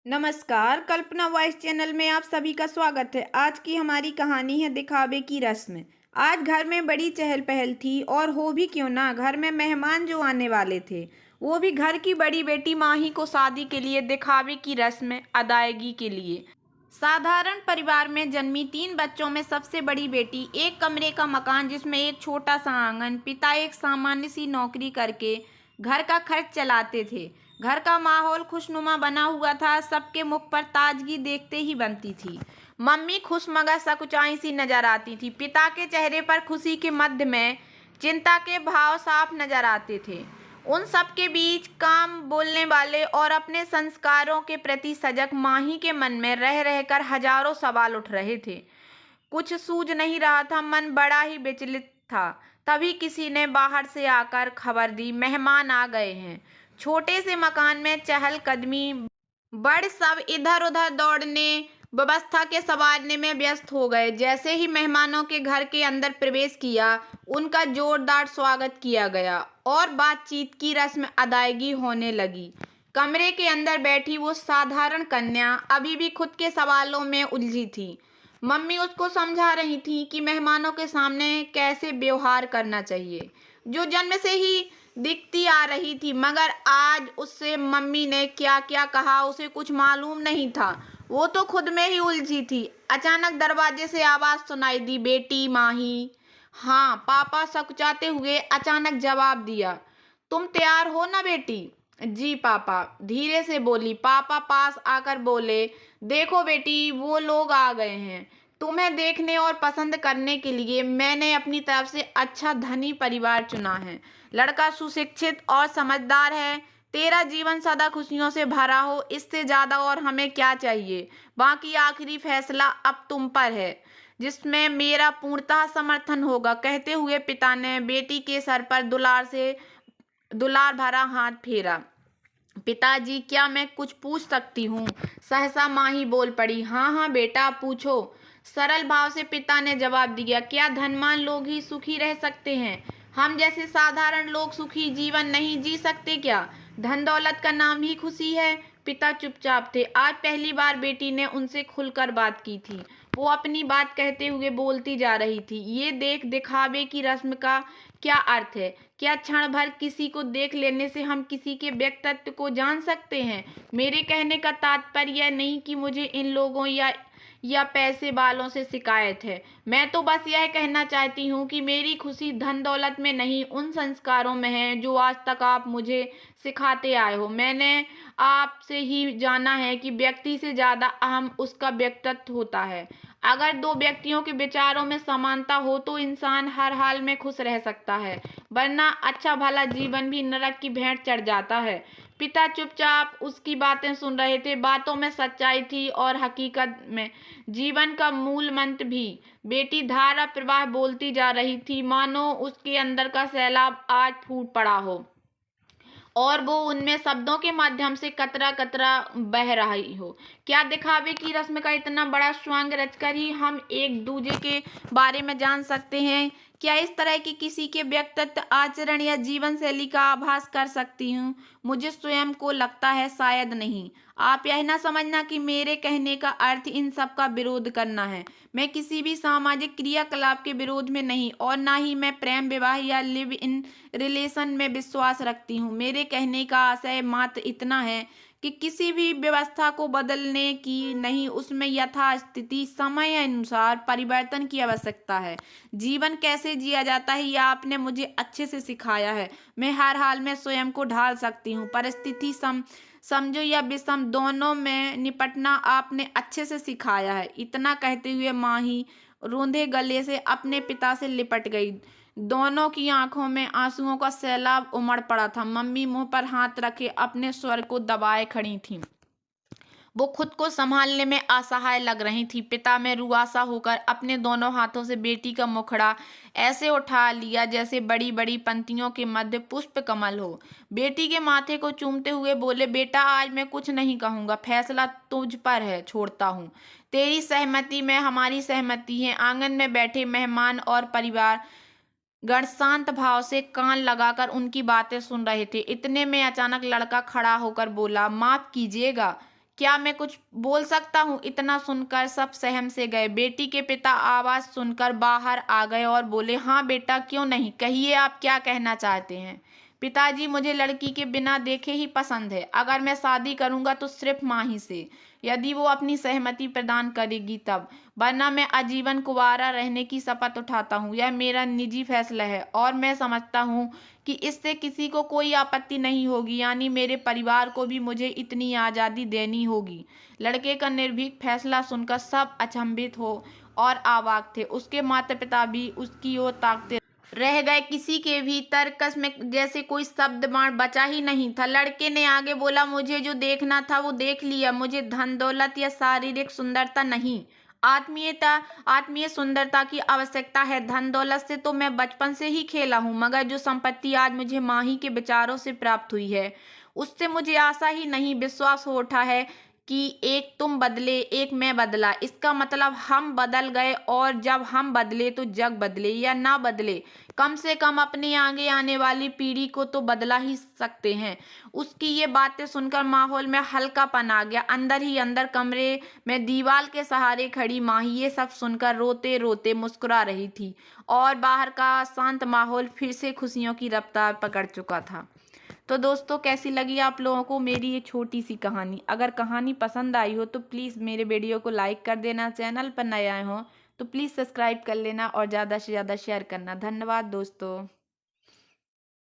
नमस्कार, कल्पना voice channel में आप सभी का स्वागत है। आज की हमारी कहानी है दिखावे की रस्म। आज घर में बड़ी चहल पहल थी और हो भी क्यों ना, घर में मेहमान जो आने वाले थे वो भी घर की बड़ी बेटी माही को शादी के लिए दिखावे की रस्म अदायगी के लिए। साधारण परिवार में जन्मी 3 बच्चों में सबसे बड़ी बेटी, एक कमरे का मकान जिसमें एक छोटा सा आंगन, पिता एक सामान्य सी नौकरी करके घर का खर्च चलाते थे। घर का माहौल खुशनुमा बना हुआ था, सबके मुख पर ताजगी देखते ही बनती थी। मम्मी खुश मगर सकुचाई सी नजर आती थी। पिता के चेहरे पर खुशी के मध्य में चिंता के भाव साफ नजर आते थे। उन सब के बीच काम बोलने वाले और अपने संस्कारों के प्रति सजग माही के मन में रह रहकर हजारों सवाल उठ रहे थे। कुछ सूझ नहीं रहा था, मन बड़ा ही विचलित था। तभी किसी ने बाहर से आकर खबर दी, मेहमान आ गए हैं। छोटे से मकान में चहलकदमी, बड़ सब इधर उधर दौड़ने, व्यवस्था के संवारने में व्यस्त हो गए। जैसे ही मेहमानों के घर के अंदर प्रवेश किया, उनका जोरदार स्वागत किया गया और बातचीत की रस्म अदायगी होने लगी। कमरे के अंदर बैठी वो साधारण कन्या अभी भी खुद के सवालों में उलझी थी। मम्मी उसको समझा रही थी कि मेहमानों के सामने कैसे व्यवहार करना चाहिए, जो जन्म से ही दिखती आ रही थी। मगर आज उससे मम्मी ने क्या क्या कहा उसे कुछ मालूम नहीं था। वो तो खुद में ही उलझी थी। अचानक दरवाजे से आवाज सुनाई दी, बेटी माही। हाँ, पापा सकुचाते हुए अचानक जवाब दिया। तुम तैयार हो ना बेटी? जी पापा, धीरे से बोली। पापा पास आकर बोले, देखो बेटी, वो लोग आ गए हैं तुम्हें देखने और पसंद करने के लिए। मैंने अपनी तरफ से अच्छा धनी परिवार चुना है। लड़का सुशिक्षित और समझदार है। तेरा जीवन सदा खुशियों से भरा हो, इससे ज्यादा और हमें क्या चाहिए। बाकी आखिरी फैसला अब तुम पर है, जिसमें मेरा पूर्णतः समर्थन होगा। कहते हुए पिता ने बेटी के सर पर दुलार भरा हाथ फेरा। पिताजी, क्या मैं कुछ पूछ सकती हूँ? सहसा माही बोल पड़ी। हाँ हाँ बेटा, पूछो, सरल भाव से पिता ने जवाब दिया। क्या धनवान लोग ही सुखी रह सकते हैं? हम जैसे साधारण लोग सुखी जीवन नहीं जी सकते क्या? धन दौलत का नाम ही खुशी है। पिता चुपचाप थे। आज पहली बार बेटी ने उनसे खुलकर बात की थी। वो अपनी बात कहते हुए बोलती जा रही थी। ये देख दिखावे की रस्म का क्या अर्थ है? क्या क्षण भर किसी को देख लेने से हम किसी के व्यक्तित्व को जान सकते हैं? मेरे कहने का तात्पर्य यह नहीं कि मुझे इन लोगों या पैसे वालों से शिकायत है। मैं तो बस यह कहना चाहती हूँ कि मेरी खुशी धन दौलत में नहीं, उन संस्कारों में है जो आज तक आप मुझे सिखाते आए हो। मैंने आपसे ही जाना है कि व्यक्ति से ज्यादा अहम उसका व्यक्तित्व होता है। अगर दो व्यक्तियों के विचारों में समानता हो तो इंसान हर हाल में खुश रह सकता है, वरना अच्छा भला जीवन भी नरक की भेंट चढ़ जाता है। पिता चुपचाप उसकी बातें सुन रहे थे। बातों में सच्चाई थी और हकीकत में जीवन का मूल मंत्र भी। बेटी धारा प्रवाह बोलती जा रही थी, मानो उसके अंदर का सैलाब आज फूट पड़ा हो और वो उनमें शब्दों के माध्यम से कतरा कतरा बह रही हो। क्या दिखावे की रस्म का इतना बड़ा स्वांग रचकर ही हम एक दूजे के बारे में जान सकते हैं? क्या इस तरह की किसी के व्यक्तित्व, आचरण या जीवन शैली का आभास कर सकती हूँ? मुझे स्वयं को लगता है शायद नहीं। आप यह ना समझना कि मेरे कहने का अर्थ इन सब का विरोध करना है। मैं किसी भी सामाजिक क्रियाकलाप के विरोध में नहीं, और ना ही मैं प्रेम विवाह या लिव इन रिलेशन में विश्वास रखती हूँ। मेरे कहने का आशय मात्र इतना है कि किसी भी व्यवस्था को बदलने की नहीं, उसमें यथास्थिति समय अनुसार परिवर्तन की आवश्यकता है। जीवन कैसे जिया जाता है यह आपने मुझे अच्छे से सिखाया है। मैं हर हाल में स्वयं को ढाल सकती हूँ। परिस्थिति समझो या विषम, दोनों में निपटना आपने अच्छे से सिखाया है। इतना कहते हुए माही रूंधे गले से अपने पिता से लिपट गई। दोनों की आंखों में आंसुओं का सैलाब उमड़ पड़ा था। मम्मी मुंह पर हाथ रखे अपने स्वर को दबाए खड़ी थीं। वो खुद को संभालने में असहाय लग रही थी। पिता में रुआसा होकर अपने दोनों हाथों से बेटी का मुखड़ा ऐसे उठा लिया जैसे बड़ी बड़ी पंक्तियों के मध्य पुष्प कमल हो। बेटी के माथे को चूमते हुए बोले, बेटा, आज मैं कुछ नहीं कहूँगा, फैसला तुझ पर है, छोड़ता हूँ। तेरी सहमति में हमारी सहमति है। आंगन में बैठे मेहमान और परिवार गण शांत भाव से कान लगाकर उनकी बातें सुन रहे थे। इतने में अचानक लड़का खड़ा होकर बोला, माफ कीजिएगा, क्या मैं कुछ बोल सकता हूँ? इतना सुनकर सब सहम से गए। बेटी के पिता आवाज़ सुनकर बाहर आ गए और बोले, हाँ बेटा, क्यों नहीं, कहिए आप क्या कहना चाहते हैं। पिताजी, मुझे लड़की के बिना देखे ही पसंद है। अगर मैं शादी करूंगा तो सिर्फ माही से, यदि वो अपनी सहमति प्रदान करेगी तब, वरना मैं आजीवन कुंवारा रहने की शपथ उठाता हूँ। यह मेरा निजी फैसला है और मैं समझता हूँ कि इससे किसी को कोई आपत्ति नहीं होगी, यानी मेरे परिवार को भी मुझे इतनी आज़ादी देनी होगी। लड़के का निर्भीक फैसला सुनकर सब अचंभित हो और अवाक थे। उसके माता पिता भी उसकी ओर ताकते रह गए। किसी के भी तर्कस में जैसे कोई शब्द बाण बचा ही नहीं था। लड़के ने आगे बोला, मुझे जो देखना था वो देख लिया। मुझे धन दौलत या शारीरिक सुंदरता नहीं, आत्मीय सुंदरता की आवश्यकता है। धन दौलत से तो मैं बचपन से ही खेला हूँ, मगर जो संपत्ति आज मुझे माही के विचारों से प्राप्त हुई है, उससे मुझे आशा ही नहीं विश्वास हो उठा है कि एक तुम बदले, एक मैं बदला। इसका मतलब हम बदल गए, और जब हम बदले तो जग बदले, या ना बदले कम से कम अपने आगे आने वाली पीढ़ी को तो बदला ही सकते हैं। उसकी ये बातें सुनकर माहौल में हल्कापन आ गया। अंदर ही अंदर कमरे में दीवार के सहारे खड़ी माही ये सब सुनकर रोते रोते मुस्कुरा रही थी, और बाहर का शांत माहौल फिर से खुशियों की रफ्तार पकड़ चुका था। तो दोस्तों, कैसी लगी आप लोगों को मेरी ये छोटी सी कहानी? अगर कहानी पसंद आई हो तो प्लीज़ मेरे वीडियो को लाइक कर देना। चैनल पर नए आए हो तो प्लीज़ सब्सक्राइब कर लेना और ज़्यादा से ज़्यादा शेयर करना। धन्यवाद दोस्तों।